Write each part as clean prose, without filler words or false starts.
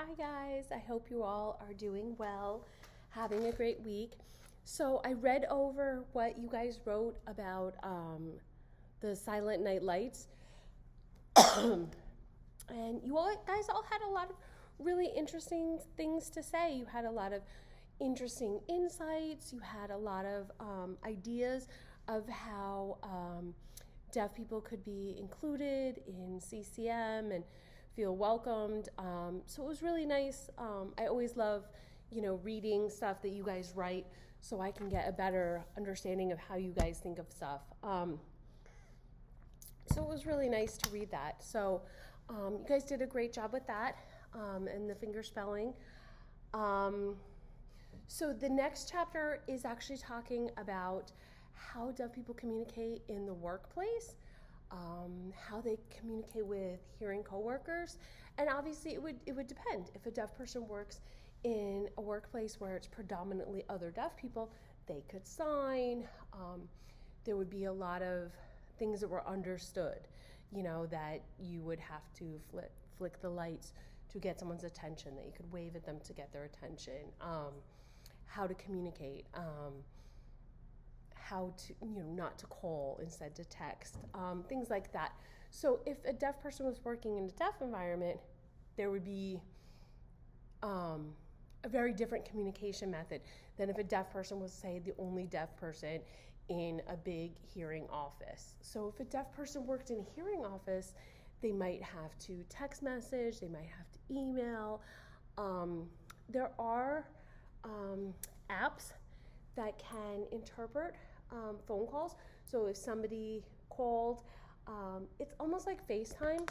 Hi guys, I hope you all are doing well, having a great week. So I read over what you guys wrote about the Silent Night Lights, and you all guys all had a lot of really interesting things to say. You had a lot of interesting insights. You had a lot of ideas of how deaf people could be included in CCM and feel welcomed. So it was really nice. I always love, reading stuff that you guys write so I can get a better understanding of how you guys think of stuff. So it was really nice to read that. So you guys did a great job with that and the finger spelling. So the next chapter is actually talking about how deaf people communicate in the workplace, how they communicate with hearing coworkers, and obviously it would depend. If a deaf person works in a workplace where it's predominantly other deaf people, they could sign. There would be a lot of things that were understood, that you would have to flick the lights to get someone's attention, that you could wave at them to get their attention, how to communicate, how to, not to call, instead to text, things like that. So if a deaf person was working in a deaf environment, there would be a very different communication method than if a deaf person was, say, the only deaf person in a big hearing office. So if a deaf person worked in a hearing office, they might have to text message, they might have to email. There are apps that can interpret phone calls. So if somebody called, it's almost like FaceTime,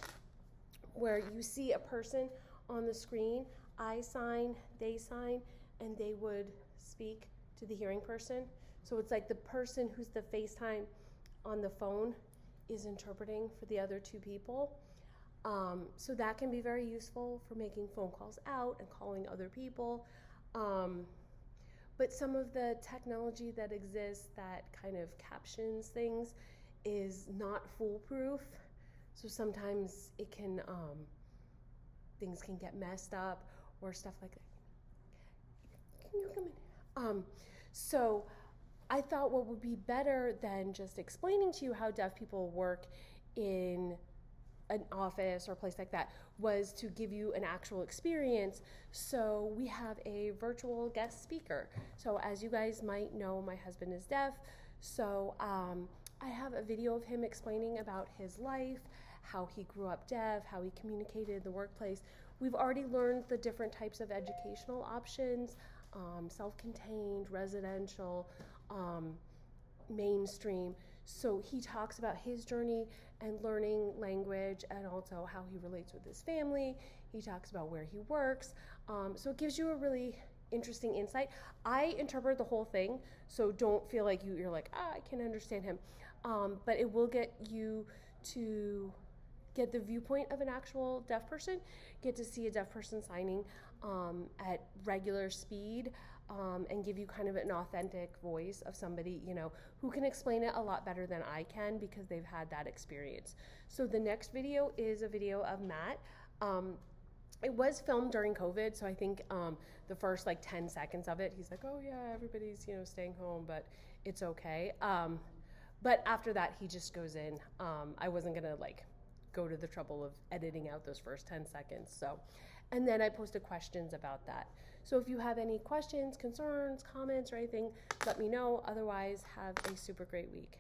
where you see a person on the screen, I sign, they sign, and they would speak to the hearing person. So it's like the person who's the FaceTime on the phone is interpreting for the other two people. So that can be very useful for making phone calls out and calling other people. But some of the technology that exists that kind of captions things is not foolproof. So sometimes it can, things can get messed up or stuff like that. Can you come in? So I thought what would be better than just explaining to you how deaf people work in an office or a place like that was to give you an actual experience. So we have a virtual guest speaker. So as you guys might know, my husband is deaf. So I have a video of him explaining about his life, how he grew up deaf, how he communicated in the workplace. We've already learned the different types of educational options, self-contained, residential, mainstream. So he talks about his journey and learning language and also how he relates with his family. He talks about where he works. So it gives you a really interesting insight. I interpret the whole thing, so don't feel like you're like, I can understand him. But it will get you to get the viewpoint of an actual deaf person, get to see a deaf person signing at regular speed, and give you kind of an authentic voice of somebody, who can explain it a lot better than I can because they've had that experience. So the next video is a video of Matt. It was filmed during COVID, so I think the first 10 seconds of it, he's like, oh yeah, everybody's, staying home, but it's okay. But after that, he just goes in. I wasn't gonna go to the trouble of editing out those first 10 seconds. So, and then I posted questions about that. So if you have any questions, concerns, comments, or anything, let me know. Otherwise, have a super great week.